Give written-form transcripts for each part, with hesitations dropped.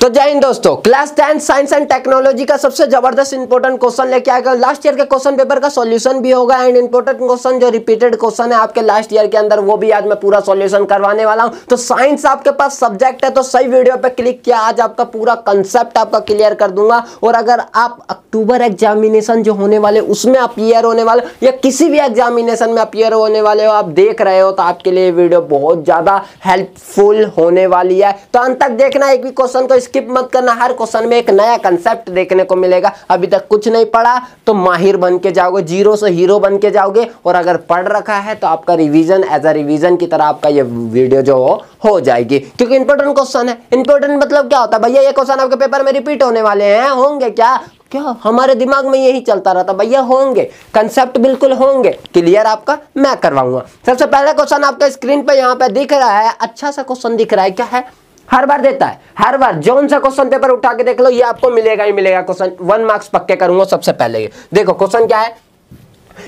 तो जय हिंद दोस्तों, क्लास 10 साइंस एंड टेक्नोलॉजी का सबसे जबरदस्त इंपॉर्टेंट क्वेश्चन लेके आएगा। लास्ट ईयर के क्वेश्चन पेपर का सॉल्यूशन भी होगा एंड इंपॉर्टेंट क्वेश्चन जो रिपीटेड क्वेश्चन है आपके लास्ट ईयर के अंदर, वो भी आज मैं पूरा सॉल्यूशन करवाने वाला हूं। तो साइंस आपके पास सब्जेक्ट है तो सही वीडियो पे क्लिक किया, आज आपका पूरा कंसेप्ट आपका क्लियर कर दूंगा। और अगर आप अक्टूबर एग्जामिनेशन जो होने वाले उसमें अपीयर होने वाले या किसी भी एग्जामिनेशन में अपीयर होने वाले हो, आप देख रहे हो, तो आपके लिए वीडियो बहुत ज्यादा हेल्पफुल होने वाली है। तो अंत तक देखना, एक भी क्वेश्चन को स्किप मत करना। हर क्वेश्चन में एक नया कंसेप्ट देखने को मिलेगा। अभी तक कुछ नहीं पढ़ा तो माहिर बन के जाओगे, जीरो से हीरो बन के जाओगे। और अगर पढ़ रखा है तो आपका रिवीजन एज अ रिवीजन की तरह आपका ये वीडियो जो हो जाएगी, क्योंकि इंपॉर्टेंट क्वेश्चन है। इंपॉर्टेंट मतलब क्या होता है भैया? ये क्वेश्चन आपके पेपर में रिपीट होने वाले हैं, होंगे क्या हमारे दिमाग में यही चलता रहता भैया, होंगे कंसेप्ट, बिल्कुल होंगे। क्लियर आपका मैं करवाऊंगा। सबसे पहला क्वेश्चन आपका स्क्रीन पे यहाँ पे दिख रहा है, अच्छा सा क्वेश्चन दिख रहा है। क्या है? हर बार देता है, हर बार जौन सा क्वेश्चन पेपर उठा के देख लो, ये आपको मिलेगा ही मिलेगा। क्वेश्चन 1 मार्क्स पक्के करूंगा। सबसे पहले देखो क्वेश्चन क्या है,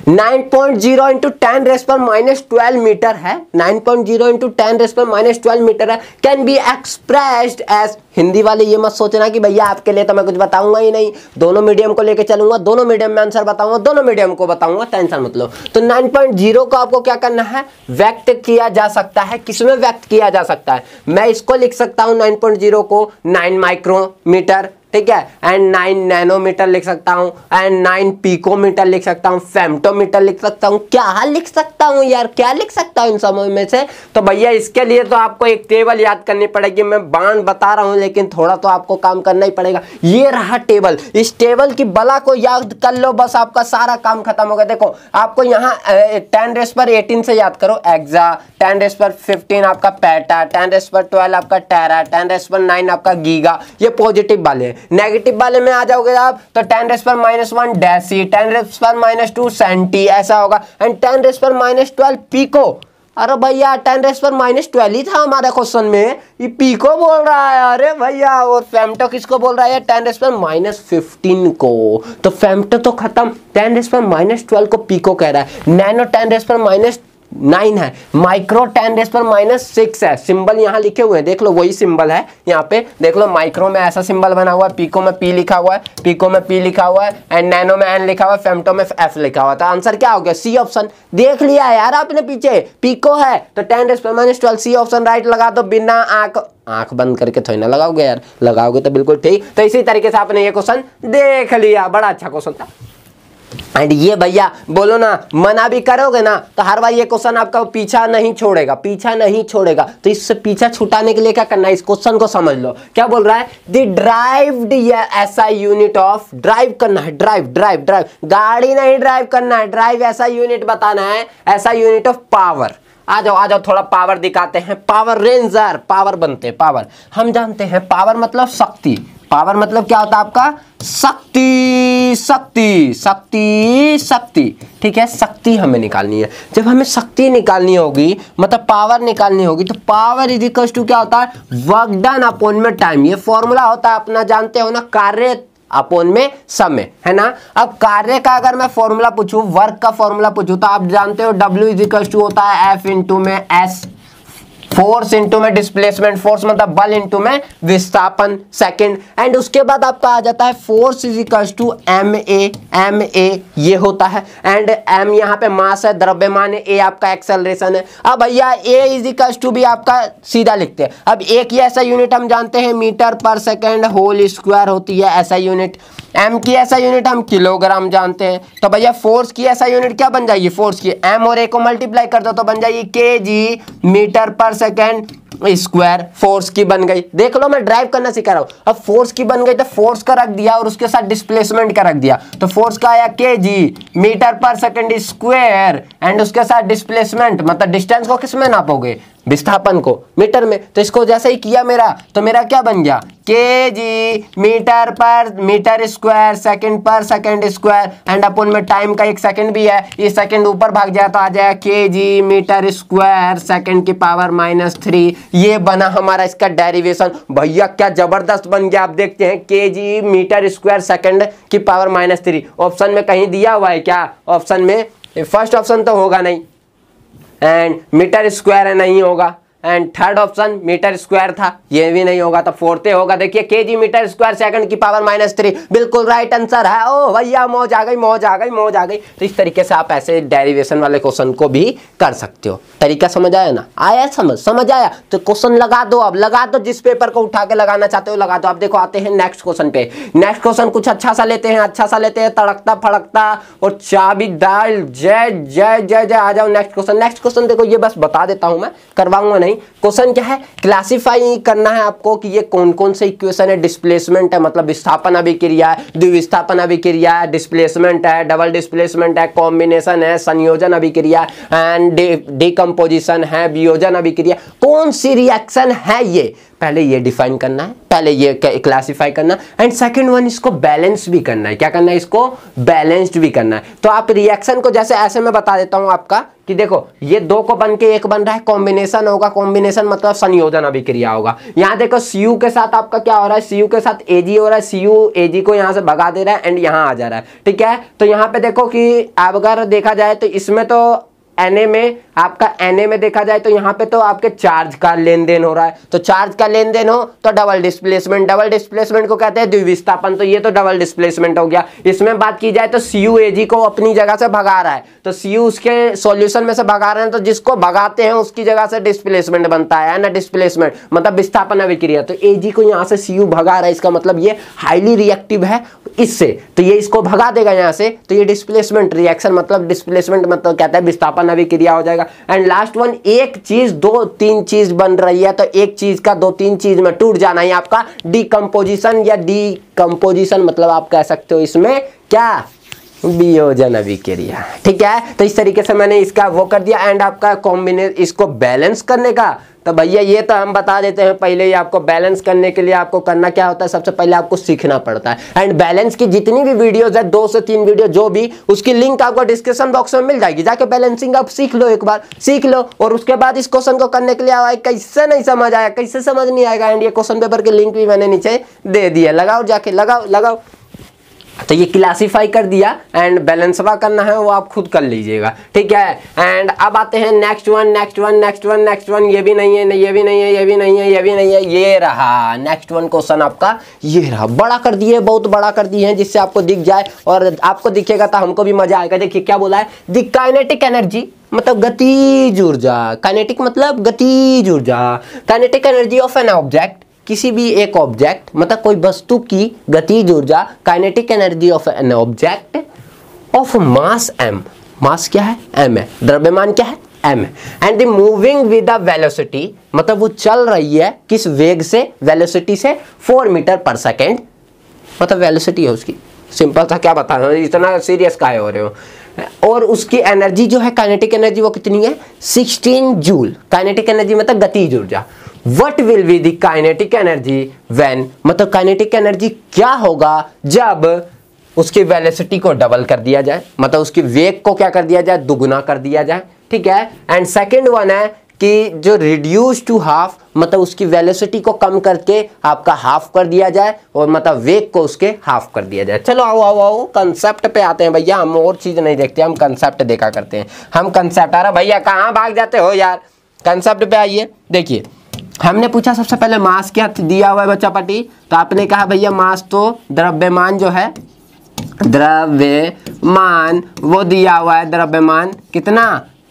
9.0 इंटू 10 रेस पर -12 मीटर है। 9.0 इंटू 10 रेस पर -12 मीटर है। Can be expressed as, Hindi वाले ये मत सोचना कि भैया आपके लिए तो मैं कुछ बताऊंगा ही नहीं, दोनों मीडियम को लेके चलूंगा, दोनों मीडियम में आंसर बताऊंगा, दोनों मीडियम को बताऊंगा, टेंशन मत लो। तो 9.0 को आपको क्या करना है, व्यक्त किया जा सकता है। किसमें व्यक्त किया जा सकता है? मैं इसको लिख सकता हूं 9.0 को 9 माइक्रोमीटर, ठीक है, एंड 9 नैनोमीटर लिख सकता हूं, एंड 9 पिकोमीटर लिख सकता हूं, फेम्टोमीटर लिख सकता हूं। क्या लिख सकता हूं यार, क्या लिख सकता हूं इन सब में से? तो भैया इसके लिए तो आपको एक टेबल याद करनी पड़ेगी। मैं बाण बता रहा हूं लेकिन थोड़ा तो आपको काम करना ही पड़ेगा। ये रहा टेबल, इस टेबल की बला को याद कर लो, बस आपका सारा काम खत्म होगा। देखो आपको यहाँ 10 रेस पर 18 से याद करो एक्सा, 10 रेस पर 15 आपका पेटा, 10 रेस पर 12 आपका टेरा, 10 रेस पर 9 आपका गीगा। ये पॉजिटिव वाले हैं। नेगेटिव वाले में आ जाओगे आप तो 10 रेस पर -1 डेसी, 10 रेस पर -2 सेंटी, ऐसा होगा। एंड 10 रेस पर -12 पिको। अरे भैया 10 रेस पर -12 ही था हमारे क्वेश्चन में, ये पिको बोल रहा है। अरे भैया और फेम्टो किसको बोल रहा है? 10 रेस पर -15 को। तो फेम्टो तो खत्म, 10 रेस पर -12 को पिको कह रहा है। नैनो 10 रेस पर -9 है, माइक्रो 10 रेस पर -6 है। सिंबल यहाँ लिखे हुए हैं, देख लो वही सिंबल है यहाँ पे, देख लो। माइक्रो में ऐसा सिंबल बना हुआ है, पिको में P लिखा हुआ है, पिको में P लिखा हुआ है, एंड नैनो में N लिखा हुआ है, फेम्टो में F लिखा हुआ था। आंसर क्या हो गया? C option. देख लिया यार आपने पीछे, पिको है तो 10 रेस पर -12, सी ऑप्शन राइट लगा दो। बिना आंख बंद करके थोड़ी ना लगाओगे यार, लगाओगे तो बिल्कुल ठीक। तो इसी तरीके से आपने ये क्वेश्चन देख लिया, बड़ा अच्छा क्वेश्चन था। एंड ये भैया बोलो ना, मना भी करोगे ना तो हर बार ये क्वेश्चन आपका पीछा नहीं छोड़ेगा, पीछा नहीं छोड़ेगा। तो इससे पीछा छुटाने के लिए क्या करना है, इस क्वेश्चन को समझ लो। क्या बोल रहा है? द ड्राइव्ड या ऐसा यूनिट ऑफ, ड्राइव करना है, ड्राइव, गाड़ी नहीं ड्राइव करना है, ड्राइव ऐसा यूनिट बताना है, ऐसा यूनिट ऑफ पावर। आ जाओ थोड़ा पावर दिखाते हैं। पावर रेंजर, पावर बनते हैं, पावर हम जानते हैं। पावर मतलब शक्ति, पावर मतलब क्या होता है आपका? शक्ति, शक्ति, शक्ति, शक्ति, ठीक है। शक्ति हमें निकालनी है। जब हमें शक्ति निकालनी होगी, मतलब पावर निकालनी होगी, तो पावर इज इक्वल टू क्या होता है? वर्क डन अपॉन में टाइम। ये फॉर्मूला होता है अपना, जानते हो ना, कार्य अपोन में समय, है ना। अब कार्य का अगर मैं फॉर्मूला पूछूं, वर्क का फॉर्मूला पूछूं, तो आप जानते हो W इज इक्वल टू होता है F इंटू में S, फोर्स इंटू में डिस्प्लेसमेंट, फोर्स मतलब बल इंटू में विस्थापन, सेकंड। एंड उसके बाद आपका आ जाता है force is equal to ma ये होता है। एंड m यहाँ पे मास है, द्रव्यमान है, a आपका एक्सेलरेशन है। अब भैया a इज इक्वल टू भी आपका सीधा लिखते हैं। अब a की ऐसा यूनिट हम जानते हैं मीटर पर सेकेंड होल स्क्वायर होती है ऐसा यूनिट। m की ऐसा यूनिट हम किलोग्राम जानते हैं। तो भैया फोर्स की ऐसा यूनिट क्या बन जाएगी? फोर्स की m और a को मल्टीप्लाई कर दो तो बन जाएगी kg मीटर पर सेकेंड स्क्वायर। फोर्स की बन गई। देख लो मैं ड्राइव करना सिखा रहा हूं। अब फोर्स की बन गई तो फोर्स का रख दिया और उसके साथ डिस्प्लेसमेंट का रख दिया, तो फोर्स का आया kg मीटर पर सेकेंड स्क्वायर, एंड उसके साथ डिस्प्लेसमेंट मतलब डिस्टेंस को किसमें नापोगे? विस्थापन को मीटर में। तो इसको जैसे ही किया मेरा, तो मेरा क्या बन गया? kg मीटर पर मीटर स्क्वायर सेकंड पर सेकंड स्क्वायर, एंड अपन में टाइम का एक सेकंड भी है, ये सेकंड ऊपर भाग जाए तो आ जाएगा kg मीटर स्क्वायर सेकंड की पावर -3। ये बना हमारा इसका डेरिवेशन। भैया क्या जबरदस्त बन गया। आप देखते हैं kg मीटर स्क्वायर सेकंड की पावर -3। ऑप्शन में कहीं दिया हुआ है क्या? ऑप्शन में फर्स्ट ऑप्शन तो होगा नहीं, एंड मीटर स्क्वायर है नहीं होगा, and third option metre square था, ये भी नहीं होगा, तो फोर्थ होगा देखिए केजी मीटर स्क्वायर सेकंड की पावर -3, बिल्कुल राइट आंसर है। ओ भैया मौज आ गई, मौज आ गई, मौज आ गई। तो इस तरीके से आप ऐसे डेरिवेशन वाले क्वेश्चन को भी कर सकते हो। तरीका समझ आया ना? आया समझ आया? तो क्वेश्चन लगा दो, अब लगा दो, जिस पेपर को उठा के लगाना चाहते हो लगा दो। अब देखो आते हैं नेक्स्ट क्वेश्चन पे। नेक्स्ट क्वेश्चन कुछ अच्छा सा लेते हैं, अच्छा सा लेते हैं, तड़कता फड़कता और चाबी दाल, जय जय जय जय। आ जाओ नेक्स्ट क्वेश्चन। नेक्स्ट क्वेश्चन देखो, ये बस बता देता हूं मैं, करवाऊंगा नहीं। क्वेश्चन क्या है, क्लासिफाई करना है आपको कि ये कौन कौन से इक्वेशन है। डिस्प्लेसमेंट है, मतलब विस्थापन अभिक्रिया है, द्विविस्थापन अभिक्रिया है, डिस्प्लेसमेंट है, डबल डिस्प्लेसमेंट है, कॉम्बिनेशन है, संयोजन अभिक्रिया एंड डिकम्पोजिशन है, वियोजन अभिक्रिया। कौन सी रिएक्शन है ये, पहले ये डिफाइन करना है, पहले ये क्लासिफाई करना, एंड सेकंड वन इसको बैलेंस भी करना है। क्या करना है, इसको बैलेंस्ड भी करना है। तो आप रिएक्शन को जैसे ऐसे मैं बता देता हूं आपका कि देखो ये दो को बन के एक बन रहा है, कॉम्बिनेशन होगा, कॉम्बिनेशन मतलब संयोजन अभिक्रिया होगा। यहाँ देखो Cu के साथ आपका क्या हो रहा है, Cu के साथ Ag हो रहा है, Cu Ag को यहाँ से भगा दे रहा है एंड यहाँ आ जा रहा है, ठीक है। तो यहाँ पे देखो कि अगर देखा जाए तो इसमें तो Na में आपका Na में देखा जाए तो यहाँ पे तो आपके चार्ज का लेन देन हो रहा है। तो चार्ज का लेन देन हो तो डबल डिस्प्लेसमेंट, डबल डिस्प्लेसमेंट को कहते हैं द्विविस्थापन, तो ये तो डबल डिस्प्लेसमेंट हो गया। इसमें बात की जाए तो Cu Ag को अपनी जगह से भगा रहा है, तो Cu उसके सॉल्यूशन में से भगा रहे हैं, तो जिसको भगाते हैं उसकी जगह से डिस्प्लेसमेंट बनता है ना, डिस्प्लेसमेंट मतलब विस्थापन अभिक्रिया। तो Ag को यहाँ से Cu भगा रहा है, इसका मतलब ये हाईली रिएक्टिव है इससे, तो ये इसको भगा देगा यहाँ से, तो ये डिस्प्लेसमेंट रिएक्शन मतलब डिस्प्लेसमेंट मतलब कहता है विस्थापन अभिक्रिया हो जाएगा। एंड लास्ट वन, एक चीज दो तीन चीज बन रही है, तो एक चीज का दो तीन चीज में टूट जाना ही आपका डिकम्पोजिशन, या डिकम्पोजिशन मतलब आप कह सकते हो इसमें क्या, वियोजन अभिक्रिया, ठीक है। तो इस तरीके से मैंने इसका वो कर दिया। एंड आपका कॉम्बिनेशन, इसको बैलेंस करने का, तो भैया ये तो हम बता देते हैं पहले ही, आपको बैलेंस करने के लिए आपको करना क्या होता है, सबसे पहले आपको सीखना पड़ता है। एंड बैलेंस की जितनी भी वीडियोस है, 2 से 3 वीडियो जो भी, उसकी लिंक आपको डिस्क्रिप्शन बॉक्स में मिल जाएगी, जाके बैलेंसिंग आप सीख लो, एक बार सीख लो। और उसके बाद इस क्वेश्चन को करने के लिए आए, कैसे नहीं समझ आया, कैसे समझ नहीं आएगा। एंड ये क्वेश्चन पेपर के लिंक भी मैंने नीचे दे दिया, लगाओ जाके, लगाओ। तो ये क्लासिफाई कर दिया एंड बैलेंसवा करना है वो आप खुद कर लीजिएगा, ठीक है। एंड अब आते हैं नेक्स्ट वन। ये भी नहीं है, ये भी नहीं है, ये भी नहीं है, ये भी नहीं है, ये रहा नेक्स्ट वन क्वेश्चन आपका, ये रहा। बड़ा कर दिए, बहुत बड़ा कर दिए हैं, जिससे आपको दिख जाए और आपको दिखेगा तो हमको भी मजा आएगा। देखिए क्या बोला है, द काइनेटिक एनर्जी मतलब गतिज ऊर्जा, काइनेटिक मतलब गतिज ऊर्जा, kinetic energy of an object, किसी भी एक ऑब्जेक्ट मतलब कोई वस्तु की गतिज ऊर्जा, kinetic energy of an object of mass m, मास क्या है, m है, द्रव्यमान क्या है, m है, and the moving with the velocity मतलब वो चल रही है किस वेग से, वेलोसिटी से 4 मीटर पर सेकेंड, मतलब वेलोसिटी है उसकी, सिंपल था, क्या बता रहा हूं, इतना सीरियस काहे हो रहे हो। और उसकी एनर्जी जो है, काइनेटिक एनर्जी वो कितनी है, 16 जूल, काइनेटिक एनर्जी मतलब गतिज ऊर्जा। What will be the kinetic energy when, मतलब काइनेटिक एनर्जी क्या होगा जब उसकी वेलोसिटी को डबल कर दिया जाए, मतलब उसकी वेग को क्या कर दिया जाए, दुगुना कर दिया जाए, ठीक है। एंड सेकंड वन है कि जो रिड्यूस टू हाफ मतलब उसकी वेलोसिटी को कम करके आपका हाफ कर दिया जाए, और मतलब वेग को उसके हाफ कर दिया जाए। चलो आओ कंसेप्ट पे आते हैं भैया, हम और चीज नहीं देखते, हम कंसेप्ट देखा करते हैं, हम कंसेप्ट। अरे भैया कहाँ भाग जाते हो यार, कंसेप्ट पे आइए। देखिए हमने पूछा सबसे पहले मास क्या दिया हुआ है बच्चा पटी, तो आपने कहा भैया मास तो द्रव्यमान जो है, द्रव्यमान वो दिया हुआ है, द्रव्यमान कितना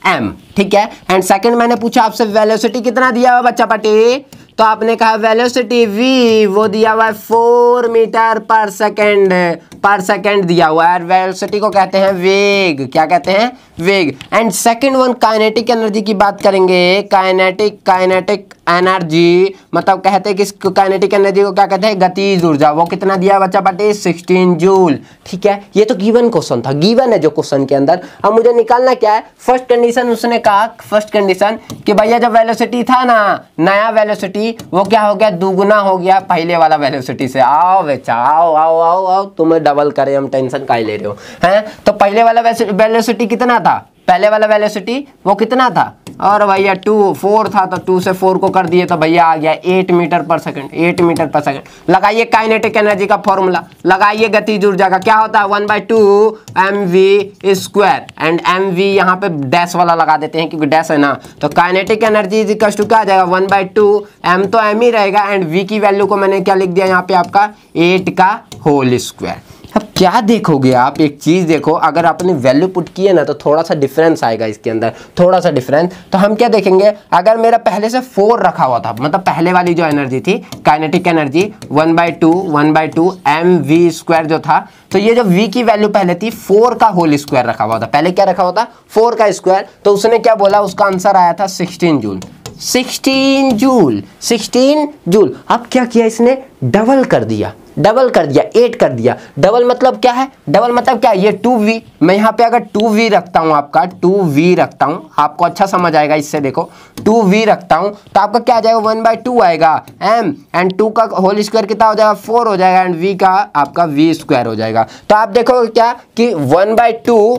m, ठीक है। एंड सेकंड मैंने पूछा आपसे वेलोसिटी कितना दिया हुआ बच्चा पटी, तो आपने कहा वेलोसिटी v वो दिया हुआ है 4 मीटर पर सेकेंड दिया हुआ है। वेलोसिटी को कहते हैं वेग, क्या कहते हैं, वेग। And second one kinetic energy की बात करेंगे, काइनेटिक एनर्जी मतलब कहते हैं कि काइनेटिक एनर्जी को क्या कहते हैं, गतिज ऊर्जा, वो कितना दिया है बच्चा पार्टी, 16 जूल, ठीक है। ये तो गिवन क्वेश्चन था, गिवन है जो क्वेश्चन के अंदर। अब मुझे निकालना क्या है, फर्स्ट कंडीशन उसने कहा, फर्स्ट कंडीशन कि भैया जब वेलोसिटी था ना, नया वेलोसिटी वो क्या हो गया, दुगुना हो गया पहले वाला वेलोसिटी से। आओ बेचा आओ, तुम्हें डबल करे, हम टेंशन काहे ले रहे हो हैं। तो पहले वाला वेलोसिटी कितना था, पहले वाला वेलोसिटी वो कितना था, और भैया 4 था, तो 2 से 4 को कर दिए तो भैया आ गया 8 मीटर पर सेकंड। 8 मीटर पर सेकंड। लगाइए काइनेटिक एनर्जी का फॉर्मूला, लगाइए गतिज ऊर्जा का, क्या होता है 1/2 mv²। एंड mv यहाँ पे डैश वाला लगा देते हैं क्योंकि डैश है ना, तो kinetic energy is equal to क्या आ जाएगा 1/2 m, तो m ही रहेगा, एंड v की वैल्यू को मैंने क्या लिख दिया यहाँ पे आपका 8 का होल स्क्वायर। अब क्या देखोगे आप, एक चीज देखो, अगर आपने वैल्यू पुट किए ना तो थोड़ा सा डिफरेंस आएगा इसके अंदर, थोड़ा सा डिफरेंस। तो हम क्या देखेंगे, अगर मेरा पहले से 4 रखा हुआ था, मतलब पहले वाली जो एनर्जी थी काइनेटिक एनर्जी 1/2 mv² जो था, तो ये जो v की वैल्यू पहले थी 4 का होल स्क्वायर रखा हुआ था। पहले क्या रखा हुआ था 4 का स्क्वायर, तो उसने क्या बोला, उसका आंसर आया था 16 जूल। 16 जूल। अब क्या किया इसने, डबल कर दिया 8 कर दिया। डबल मतलब क्या है, डबल मतलब क्या है, ये 2v, मैं यहाँ पे अगर 2v रखता हूँ, आपका 2v रखता हूँ, आपको अच्छा समझ आएगा इससे, देखो 2v रखता हूँ तो आपका क्या आ जाएगा 1/2 आएगा m, एंड 2 का होल स्क्वायर कितना हो जाएगा 4 हो जाएगा, एंड v का आपका v² हो जाएगा। तो आप देखो क्या कि 1/2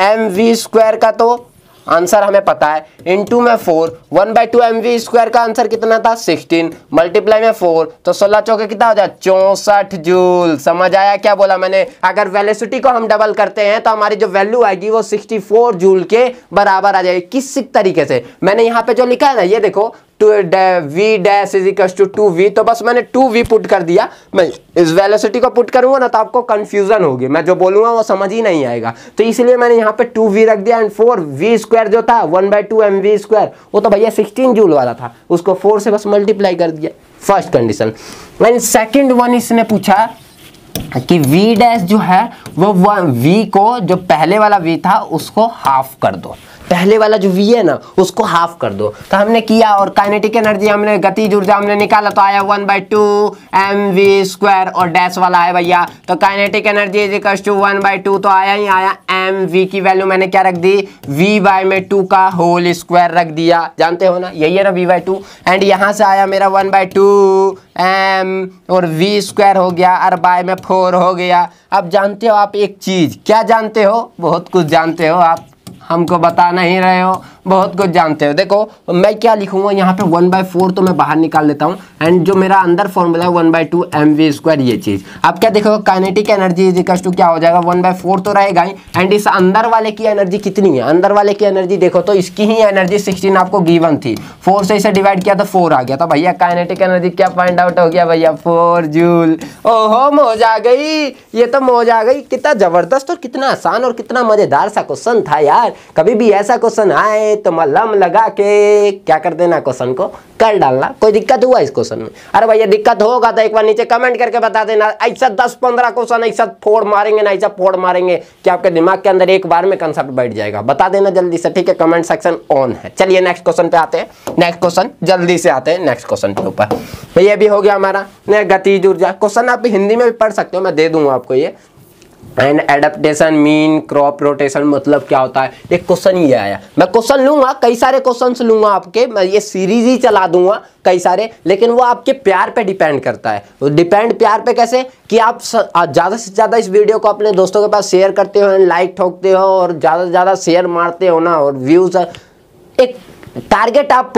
mv² का तो आंसर हमें पता है, इनटू में 4, 1/2 mv² का आंसर कितना था 16, मल्टीप्लाई में 4, तो 16 चौके कितना हो जाए 64 जूल। समझ आया क्या बोला मैंने, अगर वेलोसिटी को हम डबल करते हैं तो हमारी जो वैल्यू आएगी वो 64 जूल के बराबर आ जाएगी। किस तरीके से, मैंने यहाँ पे जो लिखा है ना, ये देखो v' is equal to 2v, तो बस मैंने 2v पुट कर दिया। मैं इस वेलोसिटी को पुट करूंगा ना तो आपको कंफ्यूजन होगी, मैं जो बोलूंगा वो समझ ही नहीं आएगा, तो इसलिए मैंने यहाँ पे 2v रख दिया, एंड 4v² जो था 1/2 mv², वो तो भैया 16 जूल वाला था, उसको 4 से बस मल्टीप्लाई कर दिया, first condition. And second one इसने पूछा कि v' जो है वो v को, जो पहले वाला v था उसको हाफ कर दो, पहले वाला जो v है ना उसको हाफ कर दो। तो हमने किया, और काइनेटिक एनर्जी हमने, गतिज ऊर्जा हमने निकाला, तो आया 1/2 mv², और डैश वाला है भैया, तो kinetic energy is equal to 1/2, तो आया ही आया mv की वैल्यू मैंने क्या रख दी, v/2 का होल स्क्वायर रख दिया, जानते हो ना, यही है ना v/2, एंड यहाँ से आया मेरा 1/2 m, और v² हो गया, और बाय में 4 हो गया। अब जानते हो आप एक चीज, क्या जानते हो, बहुत कुछ जानते हो आप, हमको बता नहीं रहे हो, बहुत कुछ जानते हो। देखो मैं क्या लिखूंगा यहाँ पे 1/4 तो मैं बाहर निकाल लेता हूँ, एंड जो मेरा अंदर फॉर्मूला है 1/2 mv², ये चीज। अब क्या देखो, kinetic energy is equal to क्या हो जाएगा 1/4 तो रहेगा ही, एंड इस अंदर वाले की एनर्जी कितनी है, अंदर वाले की एनर्जी देखो तो इसकी ही एनर्जी 16 आपको गिवन थी, 4 से इसे डिवाइड किया तो 4 आ गया, तो भैया काइनेटिक एनर्जी क्या फाइंड आउट हो गया भैया 4 जूल। ओहो मौज आ गई, ये तो मौज आ गई, कितना जबरदस्त और कितना आसान और कितना मजेदार सा क्वेश्चन था यार। कभी भी ऐसा क्वेश्चन आए तो मलहम लगा के क्या कर देना, क्वेश्चन को कर डालना। कोई दिक्कत हुआ इस क्वेश्चन में, अरे भैया दिक्कत होगा तो एक बार नीचे कमेंट करके बता देना। ऐसा 10-15 क्वेश्चन ऐसा फोड़ मारेंगे ना, ऐसा फोड़ मारेंगे कि आपके दिमाग के अंदर एक बार में कंसेप्ट बैठ जाएगा। बता देना जल्दी से, ठीक है, कमेंट सेक्शन ऑन है। चलिए नेक्स्ट क्वेश्चन पे आते हैं, नेक्स्ट क्वेश्चन जल्दी से आते हैं नेक्स्ट क्वेश्चन के ऊपर। तो ये भी हो गया हमारा गतिज ऊर्जा। क्वेश्चन आप हिंदी में भी पढ़ सकते हो, मैं दे दूंगा आपको ये। And adaptation, mean, crop rotation मतलब क्या होता है, एक क्वेश्चन ये आया। मैं क्वेश्चन लूंगा, कई सारे क्वेश्चंस लूंगा आपके, मैं ये सीरीज ही चला दूंगा कई सारे, लेकिन वो आपके प्यार पे डिपेंड करता है। वो डिपेंड प्यार पे कैसे कि आप ज़्यादा से ज़्यादा इस वीडियो को अपने दोस्तों के पास शेयर करते हो, लाइक ठोकते हो, और ज़्यादा से ज़्यादा शेयर मारते हो ना, और व्यूज़, एक टारगेट आप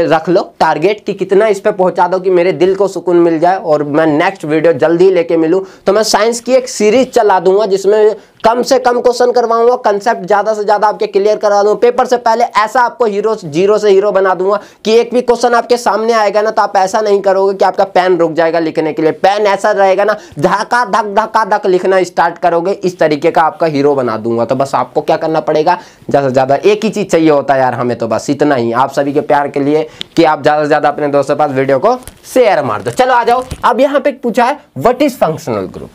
रख लो, टारगेट कि कितना इस पे पहुंचा दो कि मेरे दिल को सुकून मिल जाए और मैं नेक्स्ट वीडियो जल्दी लेके मिलूं। तो मैं साइंस की एक सीरीज चला दूंगा जिसमें कम से कम क्वेश्चन करवाऊंगा, कंसेप्ट ज्यादा से ज्यादा आपके क्लियर करा दूंगा। पेपर से पहले ऐसा आपको हीरो, जीरो से हीरो बना दूंगा कि एक भी क्वेश्चन आपके सामने आएगा ना तो आप ऐसा नहीं करोगे कि आपका पेन रुक जाएगा लिखने के लिए। पेन ऐसा रहेगा ना, धक्का धक धक्का धक लिखना स्टार्ट करोगे, इस तरीके का आपका हीरो बना दूंगा। तो बस आपको क्या करना पड़ेगा, ज्यादा से ज्यादा एक ही चीज चाहिए होता है यार हमें, तो बस इतना ही आप सभी के प्यार के लिए कि आप ज्यादा से ज्यादा अपने दोस्तों के पास वीडियो को शेयर मार दो। चलो आ जाओ, अब यहाँ पे पूछा है व्हाट इज फंक्शनल ग्रुप,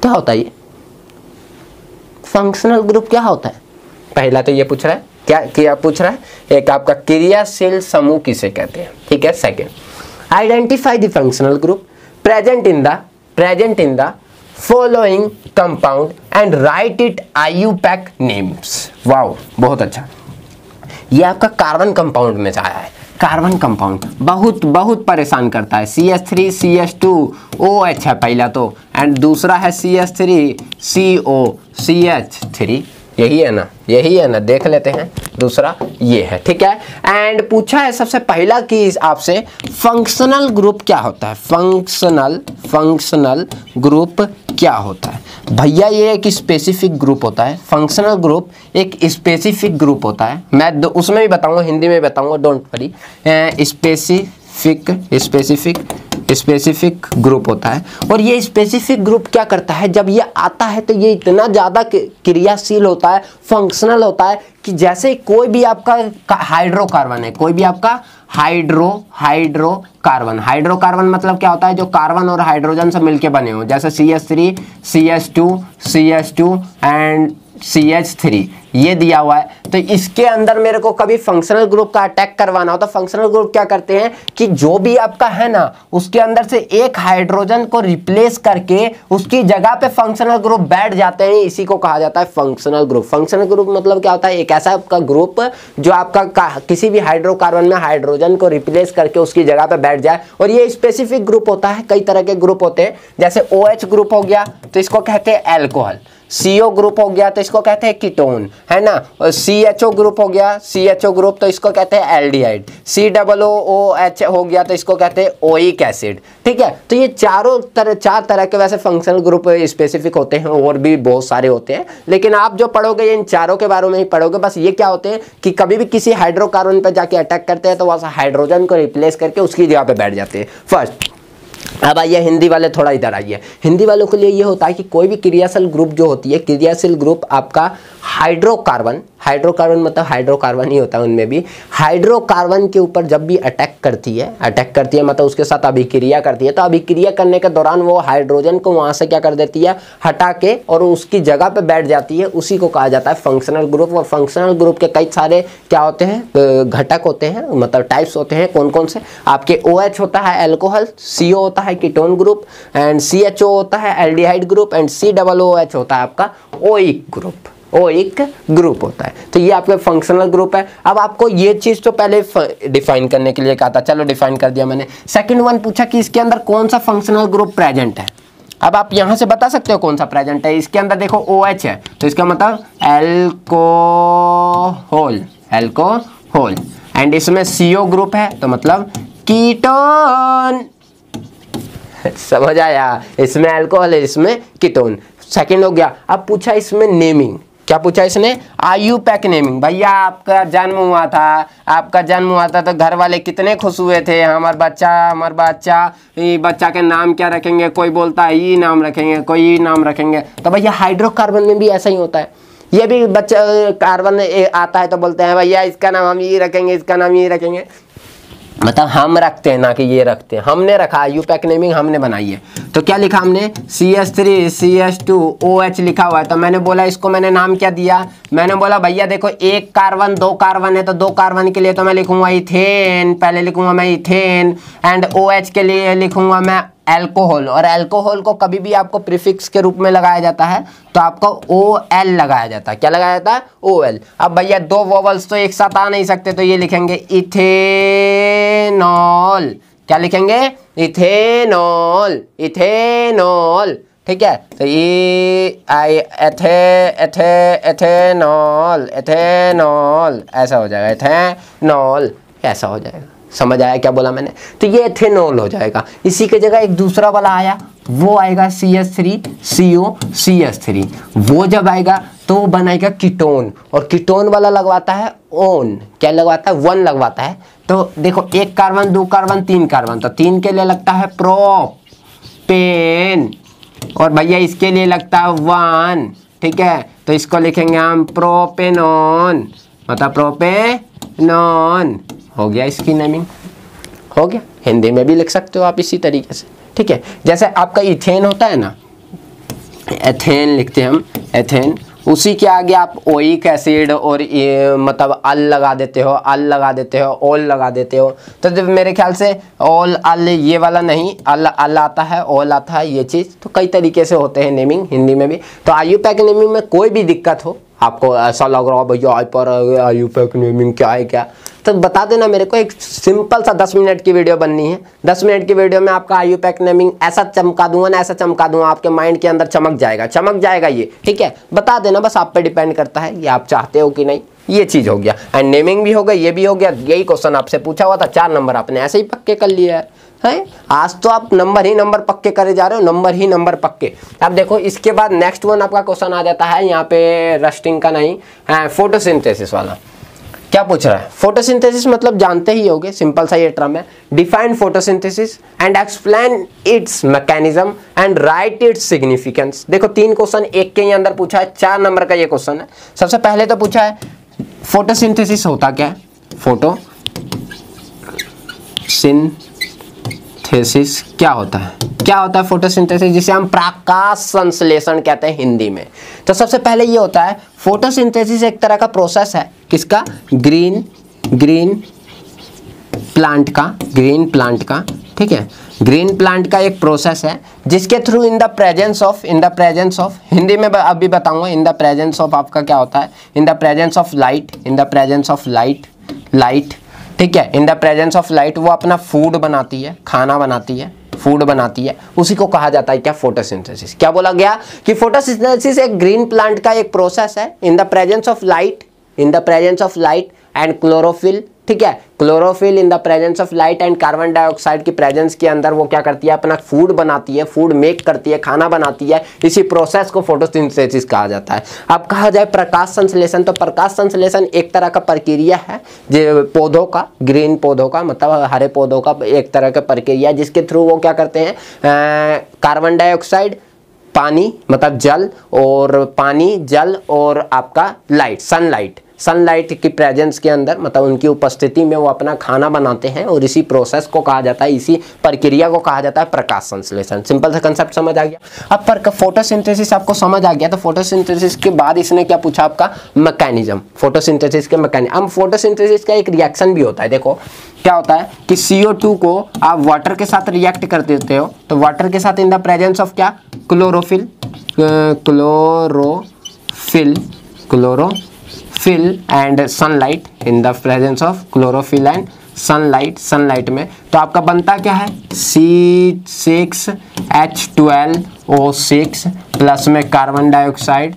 क्या होता है ये फंक्शनल ग्रुप, क्या होता है। पहला तो ये पूछ रहा है, क्या पूछ रहा है, एक आपका क्रियाशील समूह किसे कहते हैं, ठीक है। Second, identify the functional group present in the following compound and right it IUPAC names. Wow बहुत अच्छा, ये आपका कार्बन कंपाउंड में से आया है। कार्बन कंपाउंड बहुत परेशान करता है। CH3 CH2 OH है पहला तो, एंड दूसरा है CH3 CO CH3, यही है ना, यही है ना, देख लेते हैं। दूसरा ये है, ठीक है। एंड पूछा है सबसे पहला कि आपसे फंक्शनल ग्रुप क्या होता है, फंक्शनल ग्रुप क्या होता है। भैया ये एक स्पेसिफिक ग्रुप होता है, फंक्शनल ग्रुप एक स्पेसिफिक ग्रुप होता है। मैं उसमें भी बताऊंगा, हिंदी में बताऊंगा, डोंट वरी। स्पेसिफिक ग्रुप होता है। और ये स्पेसिफिक ग्रुप क्या करता है, जब ये आता है तो ये इतना ज़्यादा क्रियाशील होता है, फंक्शनल होता है कि जैसे कोई भी आपका हाइड्रोकार्बन है, कोई भी आपका हाइड्रोकार्बन मतलब क्या होता है, जो कार्बन और हाइड्रोजन से मिलके बने हो, जैसे CH3 CH2 एंड CH3 ये दिया हुआ है। तो इसके अंदर मेरे को कभी फंक्शनल ग्रुप का अटैक करवाना हो तो फंक्शनल ग्रुप क्या करते हैं कि जो भी आपका है ना उसके अंदर से एक हाइड्रोजन को रिप्लेस करके उसकी जगह पे फंक्शनल ग्रुप बैठ जाते हैं, इसी को कहा जाता है फंक्शनल ग्रुप। फंक्शनल ग्रुप मतलब क्या होता है, एक ऐसा आपका ग्रुप जो आपका किसी भी हाइड्रोकार्बन में हाइड्रोजन को रिप्लेस करके उसकी जगह पे बैठ जाए। और ये स्पेसिफिक ग्रुप होता है, कई तरह के ग्रुप होते हैं, जैसे OH ग्रुप हो गया तो इसको कहते हैं एल्कोहल, CO ग्रुप हो गया तो इसको कहते हैं कीटोन, है ना। और CHO ग्रुप हो गया, CHO ग्रुप तो इसको कहते हैं एल्डिहाइड, COOH हो गया तो इसको कहते हैं ओइक एसिड, ठीक है। तो ये चार तरह के वैसे फंक्शनल ग्रुप स्पेसिफिक होते हैं, और भी बहुत सारे होते हैं, लेकिन आप जो पढ़ोगे इन चारों के बारे में ही पढ़ोगे। बस ये क्या होते हैं कि कभी भी किसी हाइड्रोकार्बन पर जाके अटैक करते हैं तो वहाँ हाइड्रोजन को रिप्लेस करके उसकी जगह पे बैठ जाते हैं। फर्स्ट अब आइए हिंदी वाले, थोड़ा इधर आइए। हिंदी वालों के लिए ये होता है कि कोई भी क्रियाशील ग्रुप जो होती है, क्रियाशील ग्रुप आपका हाइड्रोकार्बन मतलब हाइड्रोकार्बन ही होता है, उनमें भी हाइड्रोकार्बन के ऊपर जब भी अटैक करती है मतलब उसके साथ अभिक्रिया करती है, तो अभिक्रिया करने के दौरान वो हाइड्रोजन को वहाँ से क्या कर देती है, हटा के और उसकी जगह पे बैठ जाती है, उसी को कहा जाता है फंक्शनल ग्रुप। और फंक्शनल ग्रुप के कई सारे क्या होते हैं, घटक होते हैं, मतलब टाइप्स होते हैं। कौन कौन से, आपके OH होता है एल्कोहल, CO होता है कीटोन ग्रुप, एंड CHO होता है एल्डिहाइड ग्रुप, एंड COOH होता है आपका ओइक ग्रुप होता है। तो ये आपके फंक्शनल ग्रुप है। अब आपको ये चीज तो पहले डिफाइन करने के लिए कहा था, चलो डिफाइन कर दिया मैंने। सेकंड वन पूछा कि इसके अंदर कौन सा फंक्शनल ग्रुप प्रेजेंट है। अब आप यहां से बता सकते हो कौन सा प्रेजेंट है। इसके अंदर देखो OH है तो इसका मतलब एल्कोहल, एंड इसमें CO ग्रुप है तो मतलब कीटोन। समझ आया, इसमें अल्कोहल है, इसमें कीटोन। सेकंड हो गया। अब पूछा इसमें नेमिंग, क्या पूछा इसने, IUPAC नेमिंग। भैया आपका जन्म हुआ था तो घर वाले कितने खुश हुए थे, हमारा बच्चा के नाम क्या रखेंगे, कोई बोलता है ये नाम रखेंगे, कोई ये नाम रखेंगे। तो भैया हाइड्रोकार्बन में भी ऐसा ही होता है, ये भी बच्चा कार्बन आता है तो बोलते हैं भैया इसका नाम हम ये रखेंगे, इसका नाम ये रखेंगे, मतलब हम रखते हैं ना कि ये रखते हैं, हमने रखा। IUPAC नेमिंग हमने बनाई है। तो क्या लिखा हमने, CH3 CH2 OH लिखा हुआ है, तो मैंने बोला इसको मैंने नाम क्या दिया, मैंने बोला भैया देखो एक कार्बन दो कार्बन है तो दो कार्बन के लिए तो मैं लिखूंगा इथेन, पहले लिखूंगा मैं इथेन, एंड OH के लिए लिखूंगा मैं एल्कोहल। और एल्कोहल को कभी भी आपको प्रीफिक्स के रूप में लगाया जाता है तो आपको OL लगाया जाता है। क्या लगाया जाता है, OL। अब भैया दो वोवल्स तो एक साथ आ नहीं सकते तो ये लिखेंगे इथेनॉल। क्या लिखेंगे, इथेनॉल, ठीक है। तो ये एथेनॉल ऐसा हो जाएगा, एथेनॉल ऐसा हो जाएगा। समझ आया क्या बोला मैंने, तो ये एथेनॉल हो जाएगा। इसी के जगह एक दूसरा वाला आया, वो आएगा CH3CO CH3। वो जब आएगा तो वो बनाएगा कीटोन, और कीटोन वाला लगवाता है ओन। क्या लगवाता है, 1 लगवाता है। तो देखो एक कार्बन दो कार्बन तीन कार्बन, तो 3 के लिए लगता है प्रोपेन, और भैया इसके लिए लगता है 1, ठीक है। तो इसको लिखेंगे हम प्रोपेनॉन, मतलब प्रोपेनॉन। हो गया इसकी नेमिंग, हो गया। हिंदी में भी लिख सकते हो आप इसी तरीके से, ठीक है। जैसे आपका इथेन होता है ना, एथेन लिखते हैं हम, एथेन, उसी के आगे आप ओइक एसिड और ये मतलब अल लगा देते हो, ओल लगा देते हो। तो जब मेरे ख्याल से ओल अल ये वाला नहीं, अल आता है, ओल आता है, ये चीज़। तो कई तरीके से होते हैं नेमिंग हिंदी में भी। तो IUPAC नेमिंग में कोई भी दिक्कत हो, आपको ऐसा लग रहा हो भैया हाइपर आईयूपैक नेमिंग क्या है क्या, तो बता देना मेरे को। एक सिंपल सा 10 मिनट की वीडियो बननी है। 10 मिनट की वीडियो में आपका आईयूपैक नेमिंग ऐसा चमका दूंगा ना, ऐसा चमका दूंगा आपके माइंड के अंदर चमक जाएगा ये, ठीक है। बता देना, बस आप पे डिपेंड करता है ये आप चाहते हो कि नहीं। ये चीज हो गया, एंड नेमिंग भी हो गई, ये भी हो गया। यही क्वेश्चन आपसे पूछा हुआ था, 4 नंबर आपने ऐसे ही पक्के कर लिए है। आज तो आप नंबर ही नंबर पक्के करे जा रहे हो, नंबर ही नंबर पक्के। अब देखो इसके बाद नेक्स्ट वन आपका क्वेश्चन आ जाता है यहाँ पे, रस्टिंग का नहीं, फोटोसिंथेसिस वाला। क्या पूछ रहा है? फोटोसिंथेसिस मतलब जानते ही होगे, सिंपल सा ये टर्म है। Define photosynthesis and explain it's mechanism and right its significance. देखो 3 क्वेश्चन एक के ही अंदर पूछा है, 4 नंबर का ये क्वेश्चन है। सबसे पहले तो पूछा है फोटोसिंथेसिस होता क्या है, फोटोसिंथेसिस क्या होता है, क्या होता है फोटोसिंथेसिस, जिसे हम प्रकाश संश्लेषण कहते हैं हिंदी में। तो सबसे पहले ये होता है फोटोसिंथेसिस एक तरह का प्रोसेस है, किसका, ग्रीन प्लांट का, ठीक है। ग्रीन प्लांट का एक प्रोसेस है जिसके through in the presence of Hindi में अभी बताऊंगा, इन द प्रेजेंस ऑफ आपका क्या होता है, in the presence of light, ठीक है। In the presence of light वो अपना फूड बनाती है, खाना बनाती है, फूड बनाती है, उसी को कहा जाता है क्या, फोटोसिंथेसिस। क्या बोला गया कि फोटोसिंथेसिस एक ग्रीन प्लांट का एक प्रोसेस है in the presence of light and chlorophyll, ठीक है। Chlorophyll in the presence of light and carbon dioxide की प्रेजेंस के अंदर वो क्या करती है, अपना फूड बनाती है, फूड मेक करती है, खाना बनाती है। इसी प्रोसेस को फोटोसिंथेसिस कहा जाता है। अब कहा जाए प्रकाश संश्लेषण, तो प्रकाश संश्लेषण एक तरह का प्रक्रिया है जो पौधों का, ग्रीन पौधों का मतलब हरे पौधों का एक तरह का प्रक्रिया, जिसके थ्रू वो क्या करते हैं, कार्बन डाइऑक्साइड, पानी मतलब जल और आपका लाइट, सनलाइट की प्रेजेंस के अंदर मतलब उनकी उपस्थिति में वो अपना खाना बनाते हैं, और इसी प्रोसेस को कहा जाता है, इसी प्रक्रिया को कहा जाता है प्रकाश संश्लेषण। सिंपल सा कंसेप्ट समझ आ गया। अब पर फोटोसिंथेसिस आपको समझ आ गया, तो फोटोसिंथेसिस के बाद इसने क्या पूछा आपका, मैकेनिज्म, फोटोसिंथेसिस के मैकेनिज्म। अब फोटोसिंथेसिस का एक रिएक्शन भी होता है। देखो क्या होता है कि CO2 को आप वाटर के साथ रिएक्ट कर देते हो, तो वाटर के साथ इन द प्रेजेंस ऑफ क्या, chlorophyll and sunlight, in the presence of chlorophyll and sunlight में, तो आपका बनता क्या है, C6H12O6 प्लस में कार्बन डाइऑक्साइड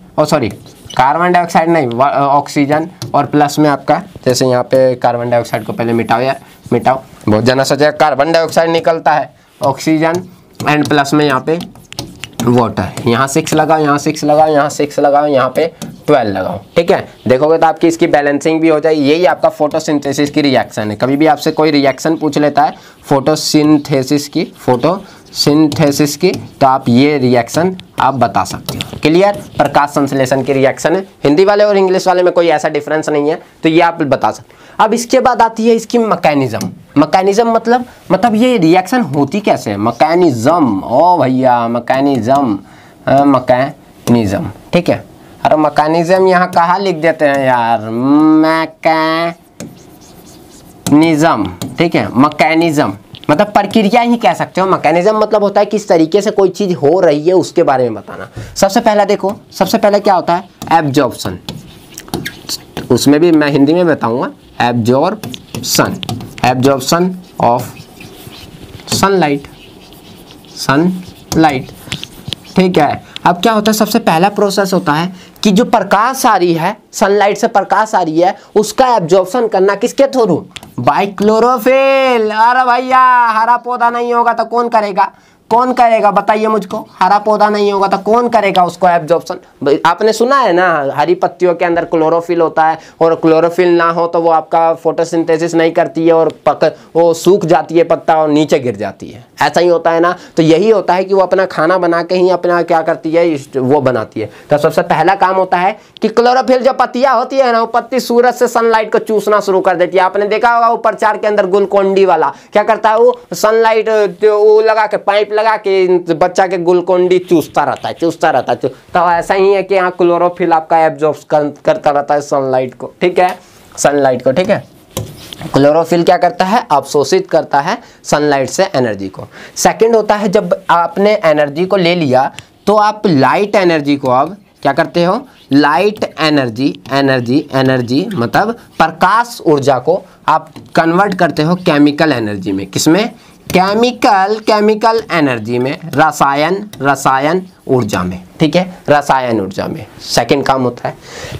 नहीं, ऑक्सीजन, और प्लस में आपका, जैसे यहाँ पे कार्बन डाइऑक्साइड को पहले मिटाओ, बहुत जना सोचा कार्बन डाइऑक्साइड निकलता है, ऑक्सीजन एंड प्लस में यहाँ पे वाटर, यहाँ 6 लगाओ, यहाँ 6 लगाओ, यहाँ 6 लगाओ, यहाँ पे 12 लगाओ, ठीक है। देखोगे तो आपकी इसकी बैलेंसिंग भी हो जाएगी। यही आपका फोटोसिंथेसिस की रिएक्शन है। कभी भी आपसे कोई रिएक्शन पूछ लेता है फोटोसिंथेसिस की, तो आप ये रिएक्शन आप बता सकते हो। क्लियर, प्रकाश संश्लेषण की रिएक्शन है। हिंदी वाले और इंग्लिश वाले में कोई ऐसा डिफरेंस नहीं है, तो ये आप बता सकते हो। अब इसके बाद आती है इसकी मैकेनिज्म मतलब ये रिएक्शन होती कैसे है, मैकेनिज्म, ओ भैया मैकेनिज्म, ठीक है। अरे मैकेनिज्म यहाँ कहाँ लिख देते हैं यार, मैकेनिज्म, ठीक है। मैकेनिज्म मतलब प्रक्रिया ही कह सकते हो। मैकेनिज्म मतलब होता है किस तरीके से कोई चीज हो रही है उसके बारे में बताना। सबसे पहले क्या होता है, एब्जॉर्प्शन, उसमें भी मैं हिंदी में बताऊंगा, एब्जॉर्प्शन ऑफ सनलाइट, ठीक है। अब क्या होता है, सबसे पहला प्रोसेस होता है कि जो प्रकाश आ रही है, सनलाइट से प्रकाश आ रही है, उसका एब्जॉर्प्शन करना किसके थ्रू, बाय क्लोरोफिल। अरे भैया हरा पौधा नहीं होगा तो कौन करेगा बताइए मुझको, हरा पौधा नहीं होगा तो कौन करेगा उसको एब्जॉर्प्शन। आपने सुना है ना, हरी पत्तियों के अंदर क्लोरोफिल होता है, और क्लोरोफिल ना हो तो वो आपका फोटोसिंथेसिस नहीं करती है, और वो सूख जाती है पत्ता और नीचे गिर जाती है, ऐसा ही होता है ना। तो यही होता है कि वो अपना खाना बना के ही अपना क्या करती है, वो बनाती है। तो सबसे पहला काम होता है कि क्लोरोफिल जो पत्तियां होती है ना, वो पत्ती सूरज से सनलाइट को चूसना शुरू कर देती है। आपने देखा होगा ऊपर 4 के अंदर ग्लूकोन-डी वाला क्या करता है, वो सनलाइट वो लगा के, पाइप लगा के बच्चा के ग्लूकोन-डी चूसता रहता है। तो ऐसा ही है कि यहाँ क्लोरोफिल आपका एब्जॉर्ब करता रहता है सनलाइट को, ठीक है। क्लोरोफिल क्या करता है, अवशोषित करता है सनलाइट से एनर्जी को। सेकंड होता है, जब आपने एनर्जी को ले लिया तो आप लाइट एनर्जी को अब क्या करते हो, लाइट एनर्जी मतलब प्रकाश ऊर्जा को आप कन्वर्ट करते हो केमिकल एनर्जी में। किसमें, केमिकल एनर्जी में, रसायन ऊर्जा में, ठीक है, रसायन ऊर्जा में सेकंड काम होता है।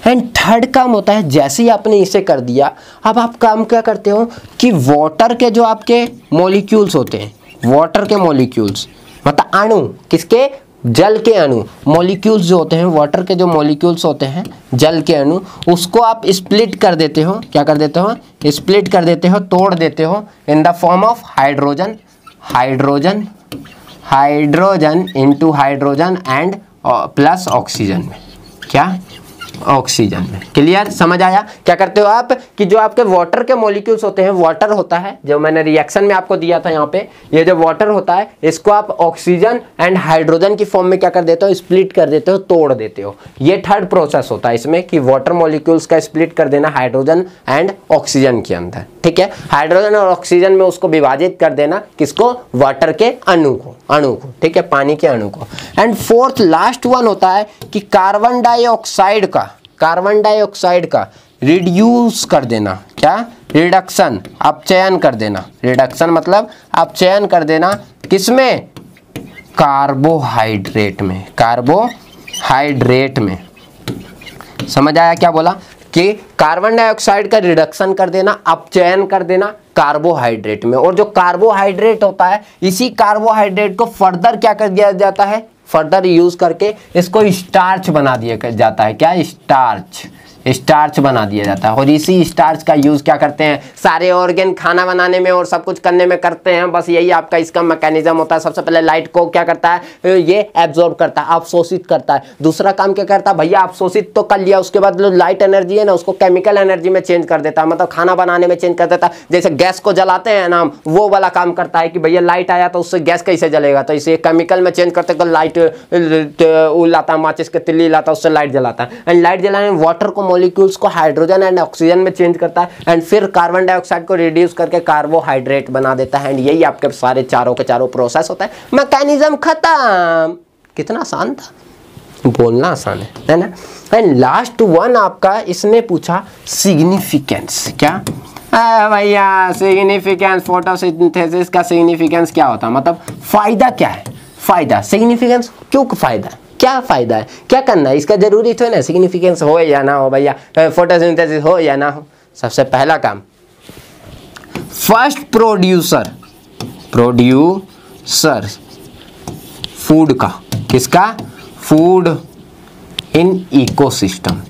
एंड थर्ड काम होता है, जैसे ही आपने इसे कर दिया, अब आप काम क्या करते हो कि वाटर के जो आपके मॉलिक्यूल्स होते हैं, वाटर के मॉलिक्यूल्स मतलब अणु, किसके, जल के अणु, मॉलिक्यूल्स जो होते हैं, वाटर के जो मॉलिक्यूल्स होते हैं, जल के अणु, उसको आप स्प्लिट कर देते हो। क्या कर देते हो, स्प्लिट कर देते हो, तोड़ देते हो in the form of hydrogen into hydrogen and plus oxygen में। क्या, ऑक्सीजन में। क्लियर, समझ आया। क्या करते हो आप कि जो आपके वाटर के मॉलिक्यूल्स होते हैं, वाटर होता है जो मैंने रिएक्शन में आपको दिया था यहाँ पे, ये जो वाटर होता है इसको आप ऑक्सीजन एंड हाइड्रोजन की फॉर्म में क्या कर देते हो, स्प्लिट कर देते हो, तोड़ देते हो। ये थर्ड प्रोसेस होता है इसमें कि वाटर मॉलिक्यूल्स का स्प्लिट कर देना हाइड्रोजन एंड ऑक्सीजन के अंदर, ठीक है। हाइड्रोजन और ऑक्सीजन में उसको विभाजित कर देना, किसको, वाटर के अणु को, ठीक है, पानी के अणु को। एंड फोर्थ लास्ट वन होता है कि कार्बन डाइऑक्साइड का रिड्यूस कर देना। क्या, रिडक्शन, अपचयन कर देना। रिडक्शन मतलब अपचयन कर देना, किसमें, कार्बोहाइड्रेट में। समझ आया क्या बोला कि कार्बन डाइऑक्साइड का रिडक्शन कर देना, अपचयन कर देना कार्बोहाइड्रेट में। और जो कार्बोहाइड्रेट होता है, इसी कार्बोहाइड्रेट को फर्दर क्या कर दिया जाता है, फर्दर यूज करके इसको स्टार्च बना दिया जाता है। क्या, स्टार्च बना दिया जाता है। और इसी स्टार्च का यूज क्या करते हैं, सारे ऑर्गेन खाना बनाने में और सब कुछ करने में करते हैं। बस यही आपका इसका मैकेनिज्म होता है। सबसे पहले लाइट को क्या करता है, ये एब्जॉर्ब करता है, अवशोषित करता है। दूसरा काम क्या करता है, भैया अवशोषित तो कर लिया, उसके बाद जो लाइट एनर्जी है ना, उसको केमिकल एनर्जी में चेंज कर देता है, मतलब खाना बनाने में चेंज कर देता है। जैसे गैस को जलाते हैं ना, वो वाला काम करता है कि भैया लाइट आया तो उससे गैस कैसे जलेगा, तो इसे केमिकल में चेंज करते हैं, लाइट लाता, माचिस के तिल्ली लाता, उससे लाइट जलाता है। एंड लाइट जलाने में वाटर को मॉलिक्यूल्स को हाइड्रोजन एंड ऑक्सीजन में चेंज करता है, एंड फिर कार्बन डाइऑक्साइड को रिड्यूस करके कार्बोहाइड्रेट बना देता है। एंड यही आपके सारे चारों के चारों प्रोसेस होता है। मैकेनिज्म खत्म। कितना आसान था, बोलना आसान है ना। एंड लास्ट वन आपका इसने पूछा सिग्निफिकेंस। क्या भैया, सिग्निफिकेंस, फोटोसिंथेसिस का सिग्निफिकेंस क्या होता है, मतलब फायदा क्या है, फायदा, सिग्निफिकेंस क्यों फायदा, क्या फायदा है, क्या करना है, इसका जरूरी तो है ना सिग्निफिकेंस हो या ना हो, भैया फोटोसिंथेसिस हो या ना हो। सबसे पहला काम, फर्स्ट प्रोड्यूसर फूड का, किसका, फूड इन इकोसिस्टम।